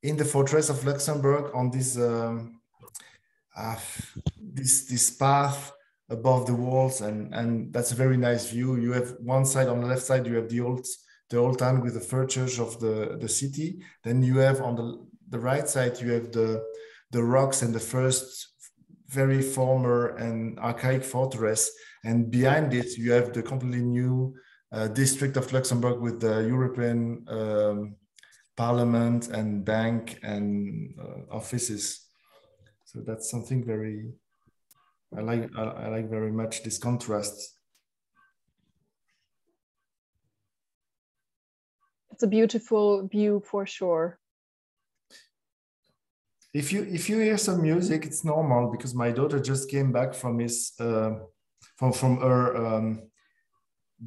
in the fortress of Luxembourg on this this path above the walls, and that's a very nice view. You have one side, on the left side you have the old town with the first church of the city. Then you have on the right side you have the rocks and the first very former and archaic fortress, and behind it you have the completely new district of Luxembourg with the European Parliament and bank and offices. So that's something very I like very much, this contrast. It's a beautiful view for sure. If you hear some music, it's normal because my daughter just came back from his from her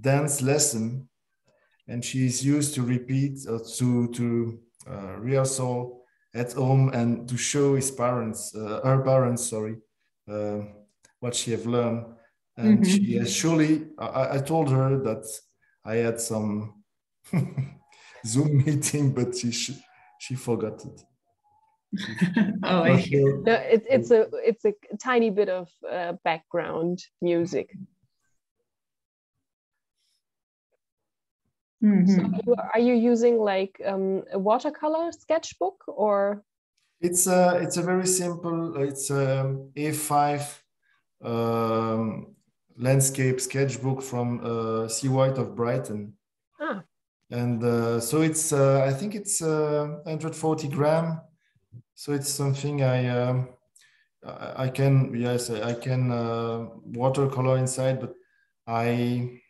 dance lesson, and she's used to repeat to rehearsal at home and to show his parents, her parents, sorry, what she have learned. And she has surely, I told her that I had some Zoom meeting, but she forgot it. Sure. No, it's a tiny bit of background music. So are you using like a watercolor sketchbook, or? It's a very simple. It's A5 landscape sketchbook from C. White of Brighton. Ah. And so it's I think it's 140 gram. So it's something I can watercolor inside, but I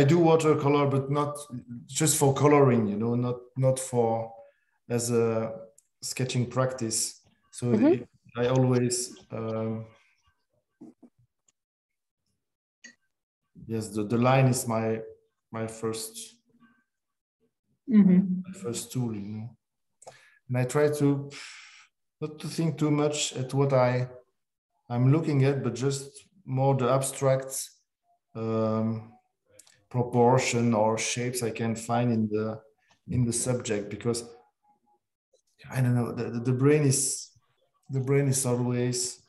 do watercolor, but not just for coloring, you know, not for as a sketching practice. So I always the line is my first my first tool, you know. And I try to not to think too much at what I'm looking at, but just more the abstract proportion or shapes I can find in the subject, because I don't know, the brain is always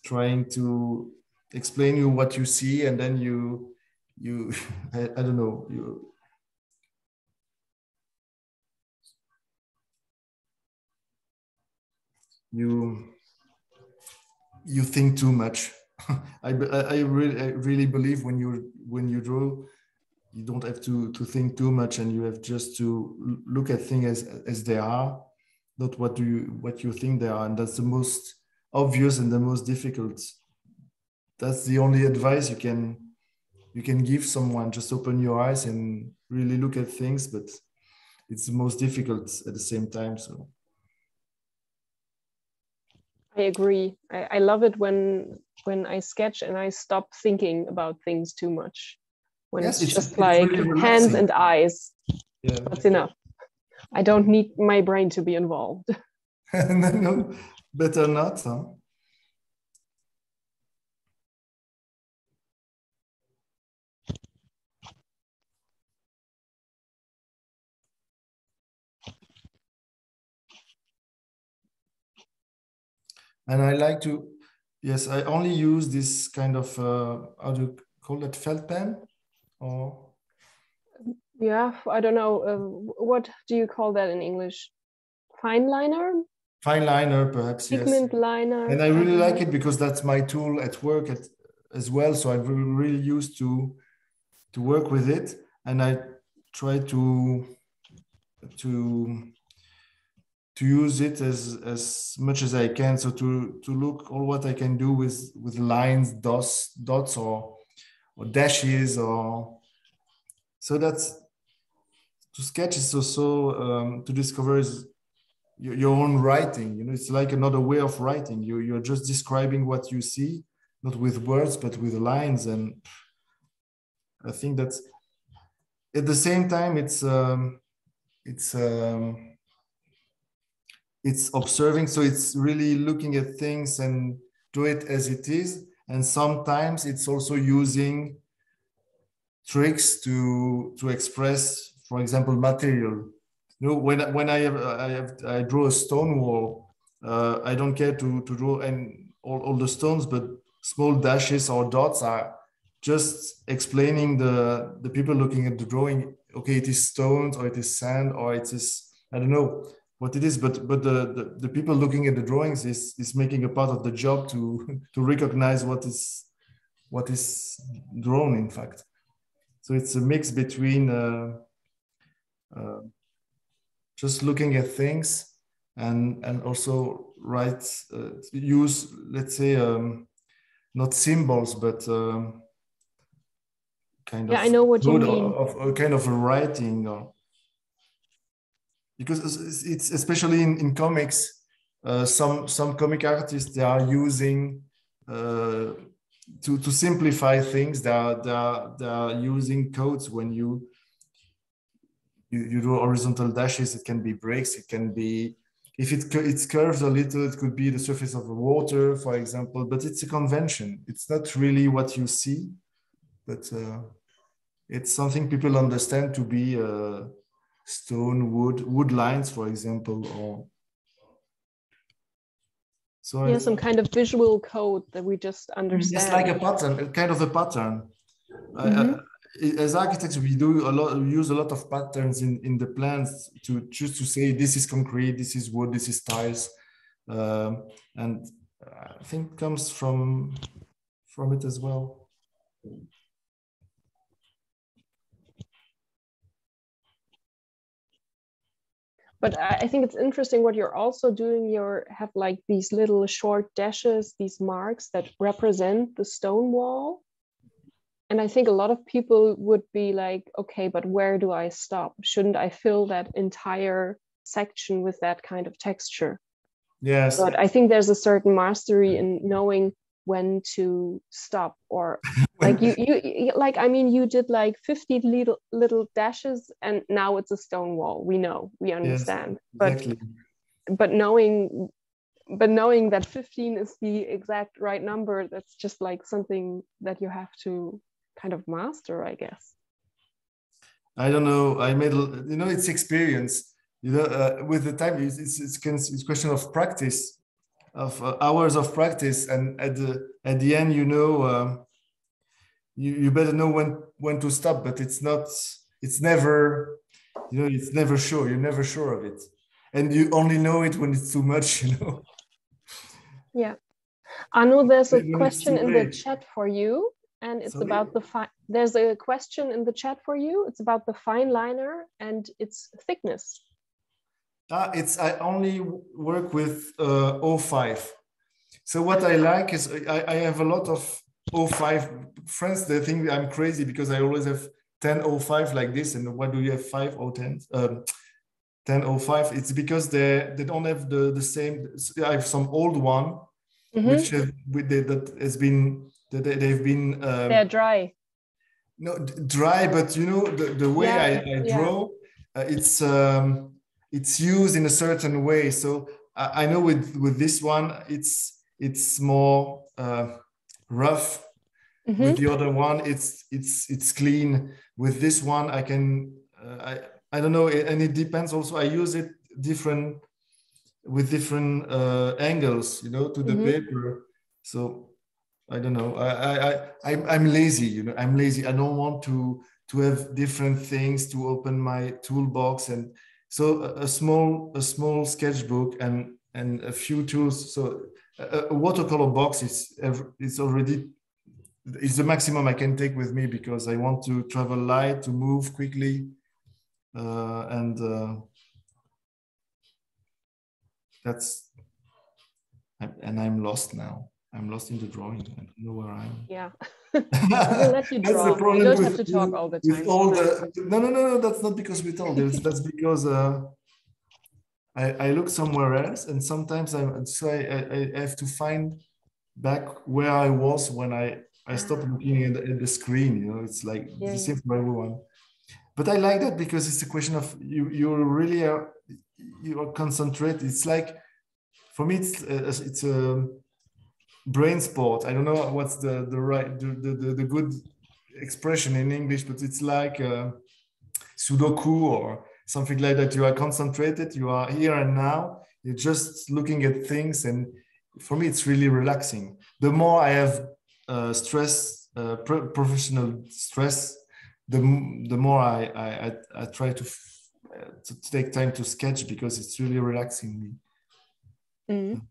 trying to explain you what you see, and then you I don't know, you think too much. I really believe when you draw, you don't have to think too much, and you have just to look at things as they are, not what you think they are. And that's the most obvious and the most difficult. That's the only advice you can give someone. Just open your eyes and really look at things, but it's the most difficult at the same time. So I agree. I love it when I sketch and I stop thinking about things too much. When it's just like really hands and eyes. Yeah. That's enough. I don't need my brain to be involved. No, better not, huh? And I like to, yes, I only use this kind of, how do you call it, felt pen? Or? Yeah, I don't know. What do you call that in English? Fine liner? Fine liner, perhaps, Pigment liner. And I really like it because that's my tool at work as well. So I'm really used to work with it. And I try to use it as much as I can. So to look all what I can do with lines, dots or dashes, or so that's to sketch is also to discover is your own writing. You know, it's like another way of writing. You're just describing what you see, not with words but with lines. And I think that's at the same time it's observing, so it's really looking at things and do it as it is. And sometimes it's also using tricks to express, for example, material. You know, when I draw a stone wall, I don't care to draw and all the stones, but small dashes or dots are just explaining the people looking at the drawing. Okay, it is stones, or it is sand, or it is, I don't know what it is, but the people looking at the drawings is making a part of the job to to recognize what is drawn, in fact. So it's a mix between just looking at things and also use, let's say, not symbols, but kind of, I know what you mean. of a kind of a writing, or because it's especially in comics, some comic artists, they are using to simplify things. They are using codes. When you draw horizontal dashes, it can be breaks, it can be, if it's curved a little, it could be the surface of the water, for example, but it's a convention. It's not really what you see, but it's something people understand to be stone, wood lines, for example, or so. Yeah, some kind of visual code that we just understand. It's like a pattern, kind of a pattern. As architects, we use a lot of patterns in the plans to choose to say this is concrete, this is wood, this is tiles, and I think comes from it as well. But I think it's interesting what you're also doing. You have like these little short dashes, these marks that represent the stone wall. And I think a lot of people would be like, okay, but where do I stop? Shouldn't I fill that entire section with that kind of texture? Yes. But I think there's a certain mastery in knowing when to stop, or like you like, I mean, you did like 50 little dashes and now it's a stone wall. We understand. Yes, exactly. But knowing that 15 is the exact right number, that's just like something that you have to kind of master, I guess. I don't know. I made, you know, it's experience. You know, with the time, it's question of practice, of hours of practice, and at the end, you know, you better know when to stop. But it's never, you know, it's never sure. You're never sure of it, and you only know it when it's too much, you know. Yeah, Arnaud, there's a question in the chat for you. And it's about there's a question in the chat for you. It's about the fine liner and its thickness. I only work with 0.5. So what I like is I have a lot of 0.5 friends. They think I'm crazy because I always have 10.05 like this. And what do you have, 5 or 10? 10.05. It's because they don't have the same. I have some old one, which that has been. They've been they're dry. No, dry, but you know the way I draw, it's used in a certain way. So I know with this one it's more rough. With the other one it's clean. With this one I can I don't know, and it depends also. I use it with different angles, you know, to the paper. So I don't know. I'm lazy, you know. I'm lazy. I don't want to have different things to open my toolbox, and so a small sketchbook and a few tools. So a watercolor box is already the maximum I can take with me, because I want to travel light, to move quickly, and that's. And I'm lost now. I'm lost in the drawing. I don't know where I am. Yeah. We'll let you draw. That's the problem. You don't have to talk all the time. No. That's not because we told. That's because I look somewhere else, and sometimes I have to find back where I was when I stopped looking at the screen. You know, it's like the same for everyone. But I like that because it's a question of you really are concentrated. It's like, for me, it's a brain sport. I don't know what's the good expression in English, but it's like Sudoku or something like that. You are concentrated, you are here and now, you're just looking at things. And for me, it's really relaxing. The more I have professional stress, the more I try to take time to sketch, because it's really relaxing me. Mm.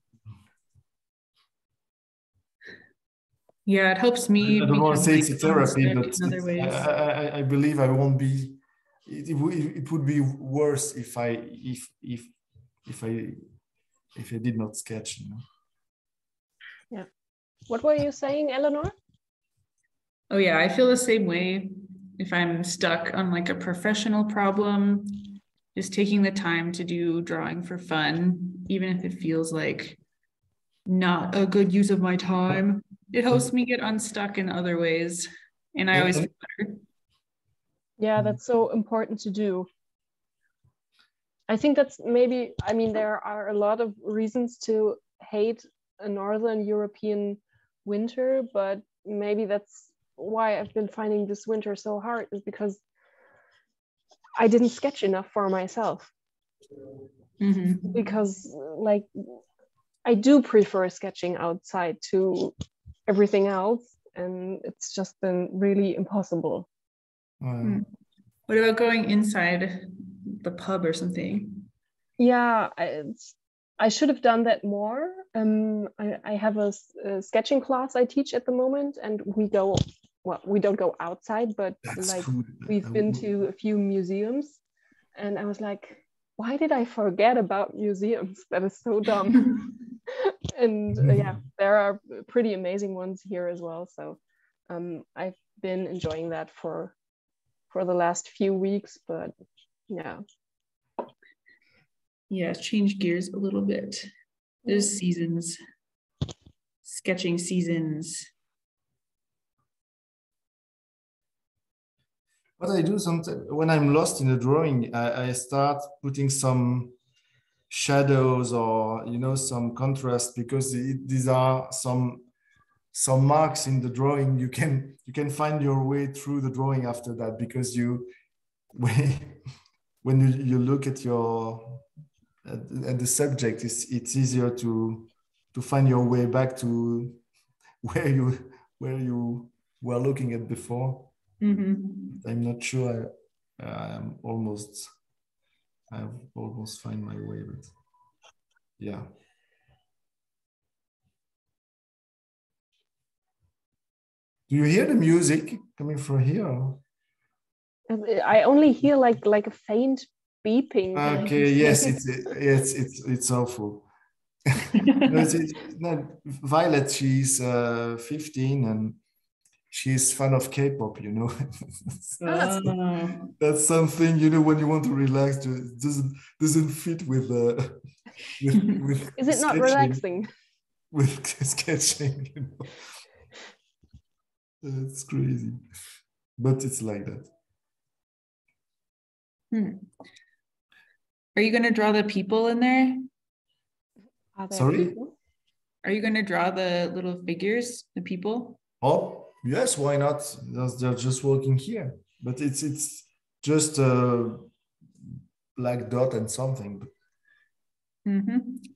Yeah, it helps me. I don't want to say it's a therapy, but I believe I won't be. It would be worse if I did not sketch. You know? Yeah. What were you saying, Eleanor? Oh yeah, I feel the same way. If I'm stuck on like a professional problem, just taking the time to do drawing for fun, even if it feels like not a good use of my time, it helps me get unstuck in other ways. And I always feel better. Yeah, that's so important to do. I think that's maybe, I mean, there are a lot of reasons to hate a Northern European winter, but maybe that's why I've been finding this winter so hard, is because I didn't sketch enough for myself. Mm-hmm. Because like, I do prefer sketching outside to everything else, and it's just been really impossible. What about going inside the pub or something? Yeah, I should have done that more. I have a sketching class I teach at the moment, and we don't go outside, but that's like cool. We've been to a few museums, and I was like, why did I forget about museums? That is so dumb. And yeah, there are pretty amazing ones here as well. So I've been enjoying that for the last few weeks, but yeah. Yeah, change gears a little bit. There's seasons, sketching seasons. What I do sometimes when I'm lost in a drawing, I start putting some shadows or some contrast, because these are some marks in the drawing. You can find your way through the drawing after that, because when you look at the subject, it's easier to find your way back to where you were looking at before. Mm-hmm. I'm not sure. I've almost find my way, but yeah. Do you hear the music coming from here? I only hear like a faint beeping. Okay, yes, it's awful. Violet, she's 15 and she's fan of K-pop, That's something, when you want to relax, it doesn't fit with Is it not relaxing? With sketching, It's crazy, but it's like that. Are you going to draw the people in there? Sorry? People? Are you going to draw the little figures, the people? Oh, yes, why not? They're just working here. But it's just a black dot and something.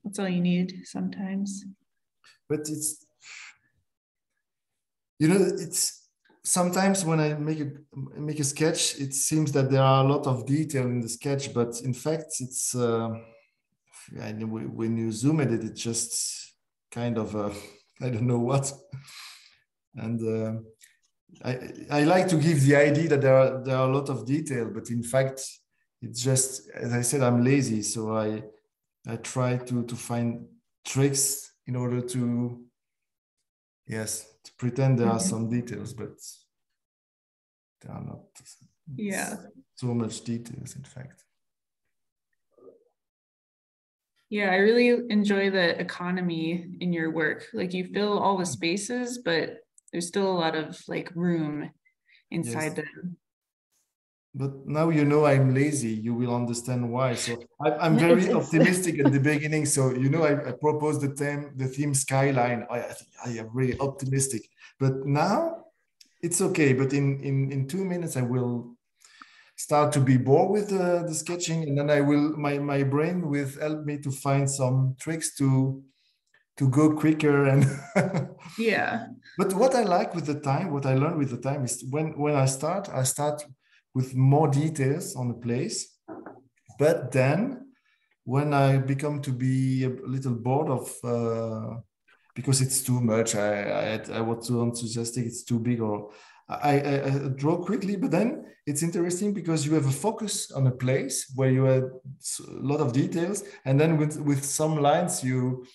That's all you need sometimes. But it's sometimes when I make a sketch, it seems that there are a lot of detail in the sketch, but in fact, it's when you zoom at it, it's just kind of I don't know what. And I like to give the idea that there are a lot of detail, but in fact, it's just, as I said, I'm lazy, so I try to find tricks in order to pretend there are some details, but there are not so much details, in fact. Yeah, I really enjoy the economy in your work. Like, you fill all the spaces, but there's still a lot of like room inside them. But now I'm lazy, you will understand why. So I'm very optimistic at the beginning. So I proposed the theme skyline. I am really optimistic. But now it's okay. But in 2 minutes I will start to be bored with the sketching, and then my brain will help me to find some tricks to go quicker. And yeah. But what I like with the time, what I learned with the time is when I start with more details on the place. But then when I become to be a little bored of, because it's too much, I was too enthusiastic, it's too big, or I draw quickly. But then it's interesting because you have a focus on a place where you have a lot of details, and then with some lines you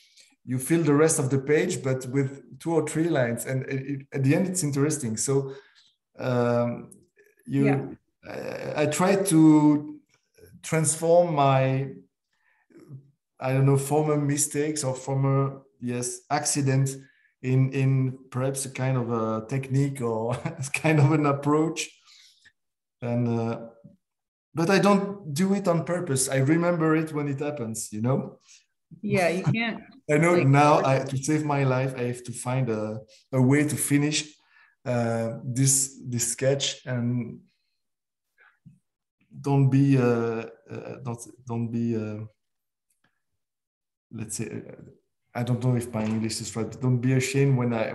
fill the rest of the page, but with 2 or 3 lines, and at the end it's interesting. So I try to transform my, I don't know, former mistakes or former accident in perhaps a kind of a technique or kind of an approach. And but I don't do it on purpose. I remember it when it happens, you know. Yeah, you can't. I know now to save my life, I have to find a way to finish this sketch, and don't be let's say, I don't know if my English is right. Don't be ashamed when I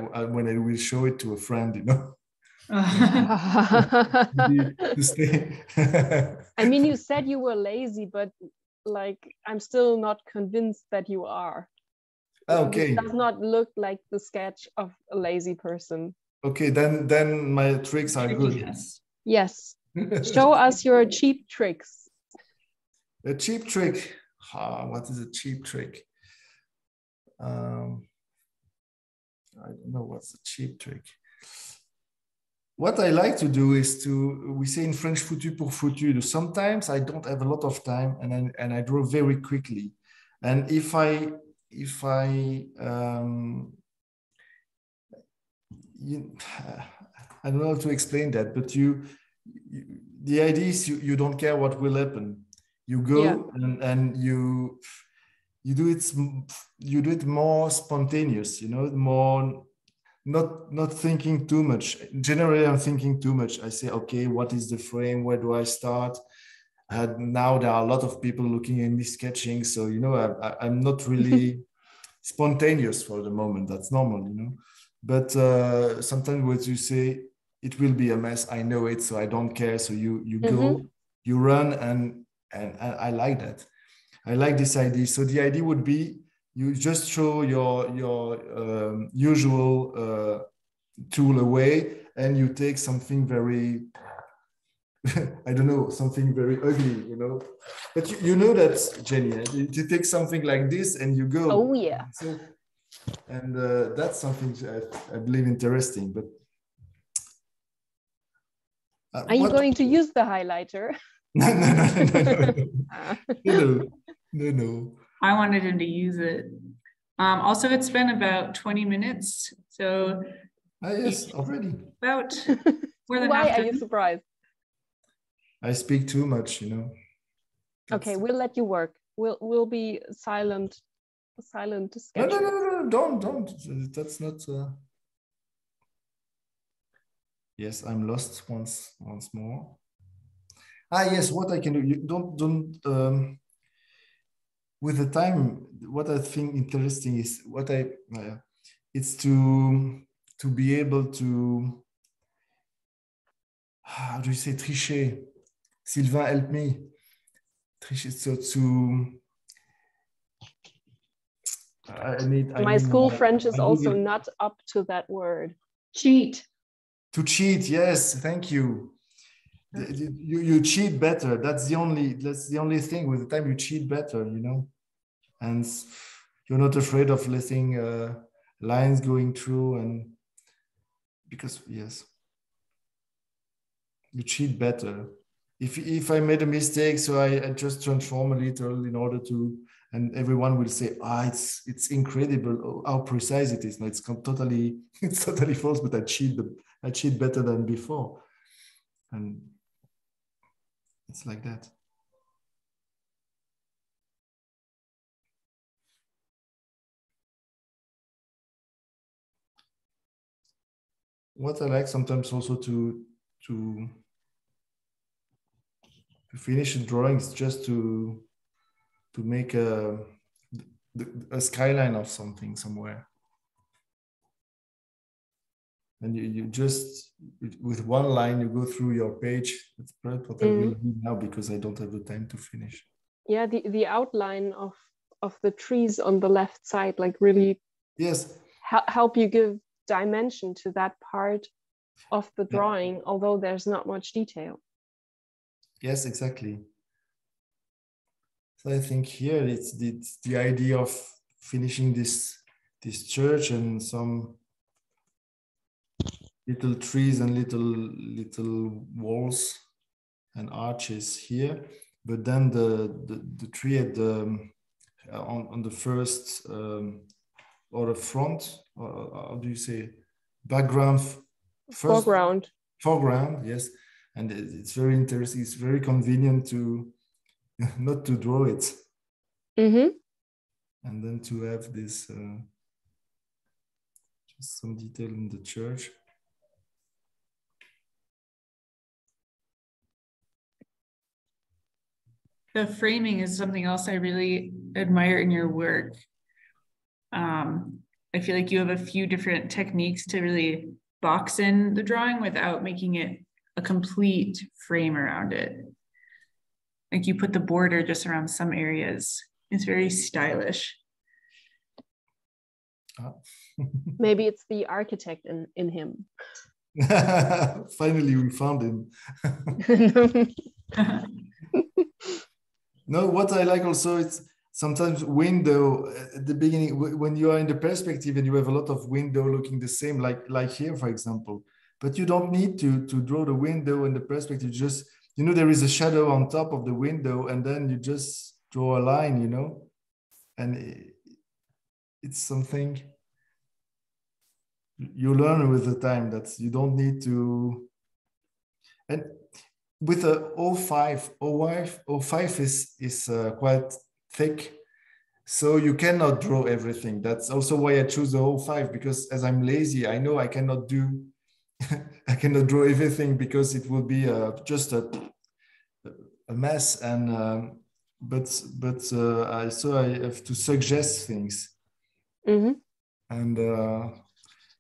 will show it to a friend, you know. To stay. I mean, you said you were lazy, but like, I'm still not convinced that you are. Okay. It does not look like the sketch of a lazy person. Okay, then my tricks are good. Yes. Show us your cheap tricks. A cheap trick. What is a cheap trick? I don't know what's a cheap trick. What I like to do is we say in French, foutu pour foutu. Sometimes I don't have a lot of time, and I draw very quickly. And if I I don't know how to explain that, but the idea is you don't care what will happen. You go and you do it more spontaneous, you know, more not thinking too much. Generally, I'm thinking too much. I say, okay, what is the frame? Where do I start? Now there are a lot of people looking at me sketching, so you know, I'm not really spontaneous for the moment. That's normal, you know. But sometimes what you say, it will be a mess. I know it, so I don't care. So you go, you run, and I like that. I like this idea. So the idea would be you just throw your usual tool away, and you take something very I don't know, something very ugly, you know. But you know that, Jenny, you take something like this and you go. Oh yeah. So, and that's something I believe interesting. But are you going to use the highlighter? No. I wanted him to use it. Also, it's been about 20 minutes, so yes, already. About more than Why half are you surprised? I speak too much, you know. Okay, we'll let you work. We'll be silent sketchers. No, don't. That's not. Yes, I'm lost once more. Yes, what I can do? You don't. With the time, what I think interesting is it's to be able to. How do you say tricher? Sylvain, help me. Tricher. So to. My school French is also not up to that word. Cheat. To cheat, yes, thank you. You cheat better. That's the only thing. With the time, you cheat better, you know, and you're not afraid of letting lines going through, and because yes, you cheat better. If I made a mistake, so I just transform a little in order to, and everyone will say, it's incredible how precise it is. No, it's totally false, but I cheat better than before, and it's like that. What I like sometimes also to finish a drawing is just to make a skyline of something somewhere. And you just, with one line, you go through your page. That's probably what I will do now because I don't have the time to finish. Yeah, the outline of the trees on the left side, like really help you give dimension to that part of the drawing, although there's not much detail. Yes, exactly. So I think here it's the idea of finishing this church and some little trees and little walls and arches here, but then the tree at the on the first or the front, or how do you say, background, foreground, yes. And it's very interesting. It's very convenient to not to draw it, and then to have this just some detail in the church. The framing is something else I really admire in your work. I feel like you have a few different techniques to really box in the drawing without making it a complete frame around it. Like you put the border just around some areas. It's very stylish. Maybe it's the architect in him. Finally, we found him. No, what I like also, it's sometimes window at the beginning, when you are in the perspective and you have a lot of window looking the same, like here, for example, but you don't need to draw the window and the perspective. Just, you know, there is a shadow on top of the window and then you just draw a line, you know, and it's something you learn with the time that you don't need to. And with a 05 is quite thick, so you cannot draw everything. That's also why I choose the 05, because as I'm lazy, I know I cannot do I cannot draw everything because it will be just a mess. And so I have to suggest things, and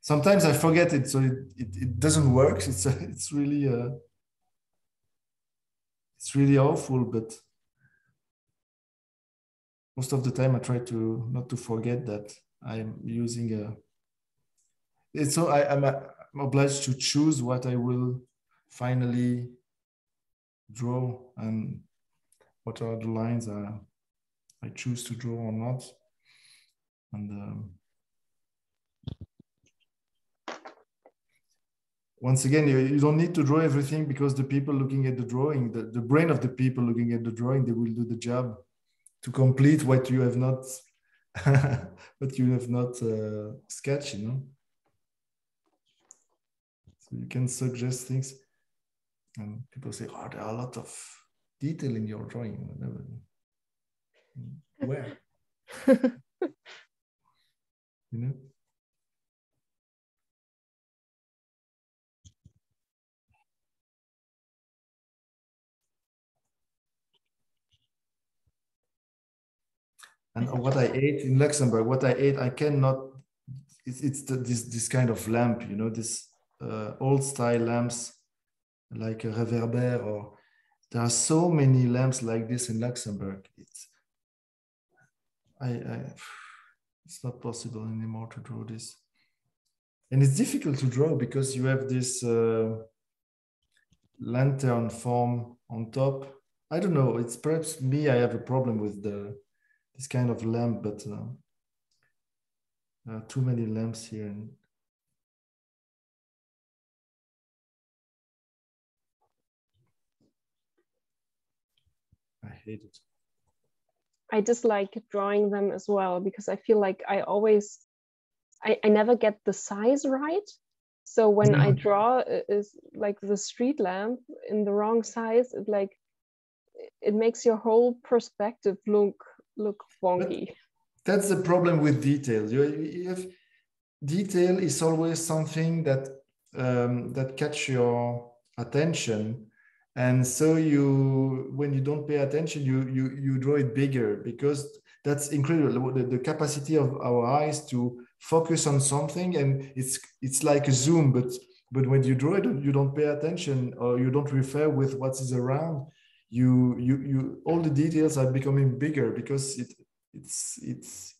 sometimes I forget it, so it doesn't work. It's really awful, but most of the time I try to not to forget that I'm using it's so I'm obliged to choose what I will finally draw and what are the lines I choose to draw or not. And once again, you don't need to draw everything, because the people looking at the drawing, the brain of the people looking at the drawing, they will do the job to complete what you have not sketched, you know. So you can suggest things, and people say, "Oh, there are a lot of detail in your drawing." Where? You know. And what I ate in Luxembourg, I cannot, it's this kind of lamp, you know, this old style lamps, like a reverbère, or there are so many lamps like this in Luxembourg. It's not possible anymore to draw this. And it's difficult to draw because you have this lantern form on top. I don't know, it's perhaps me, I have a problem with this kind of lamp, but there are too many lamps here. And I hate it. I dislike drawing them as well, because I feel like I never get the size right. So when I draw is like the street lamp in the wrong size, it makes your whole perspective look wonky. But that's the problem with detail. You have, detail is always something that that catch your attention, And so when you don't pay attention, you draw it bigger, because that's incredible. The capacity of our eyes to focus on something, and it's like a zoom, but when you draw it, you don't pay attention, or you don't refer with what is around. You all the details are becoming bigger, because it's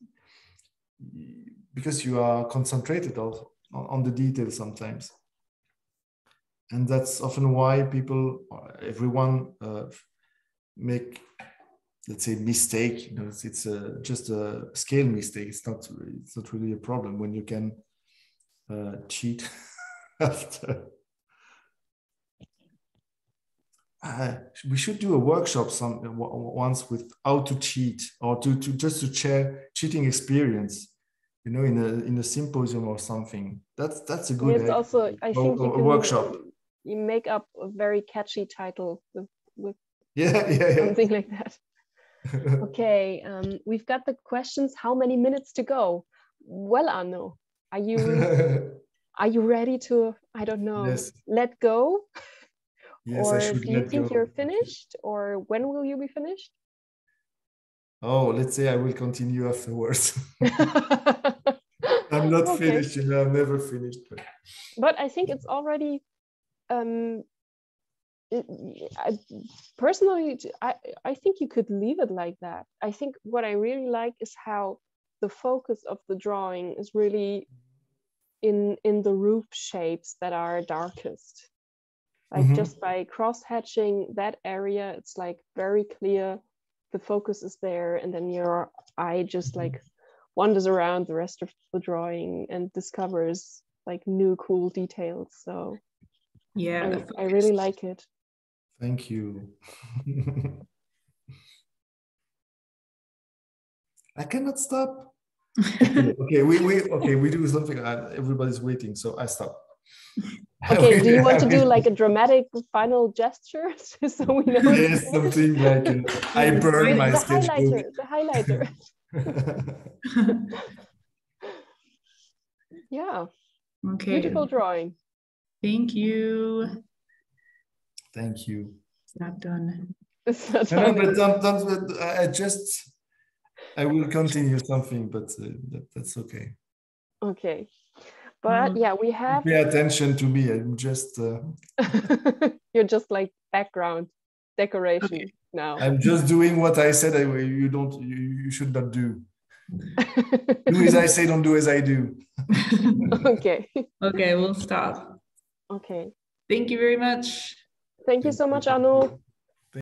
because you are concentrated on the details sometimes. And that's often why everyone make, let's say, mistake. You know, it's just a scale mistake. It's not really a problem when you can cheat after. We should do a workshop once with how to cheat, or to share cheating experience. You know, in a symposium or something. That's a good. It's also, I think, a workshop. You make up a very catchy title with yeah. something like that. Okay, we've got the questions. How many minutes to go? Well, Arnaud, are you ready to, I don't know, yes. let go? Yes, or I should do you let think go. You're finished, or when will you be finished? Oh, let's say I will continue afterwards. I'm not finished, you know, I'm never finished. But I think it's already, personally, I think you could leave it like that. I think what I really like is how the focus of the drawing is really in the roof shapes that are darkest. Like just by cross-hatching that area, it's like very clear, the focus is there, and then your eye just like wanders around the rest of the drawing and discovers like new cool details. So yeah, I really like it. Thank you. I cannot stop. Okay, we do something. Everybody's waiting, so I stop. Okay, do you want to do like a dramatic final gesture so we know? Yes, something like I burn my sketchbook. The highlighter. Yeah. Okay. Beautiful drawing. Thank you. Thank you. It's not done. It's not done. But I will continue something, but that's okay. Okay. But yeah, we have. Pay attention to me. I'm just. You're just like background decoration now. I'm just doing what I said. You should not do. Do as I say, don't do as I do. Okay. Okay, we'll stop. Okay. Thank you very much. Thank you so much, Arnaud.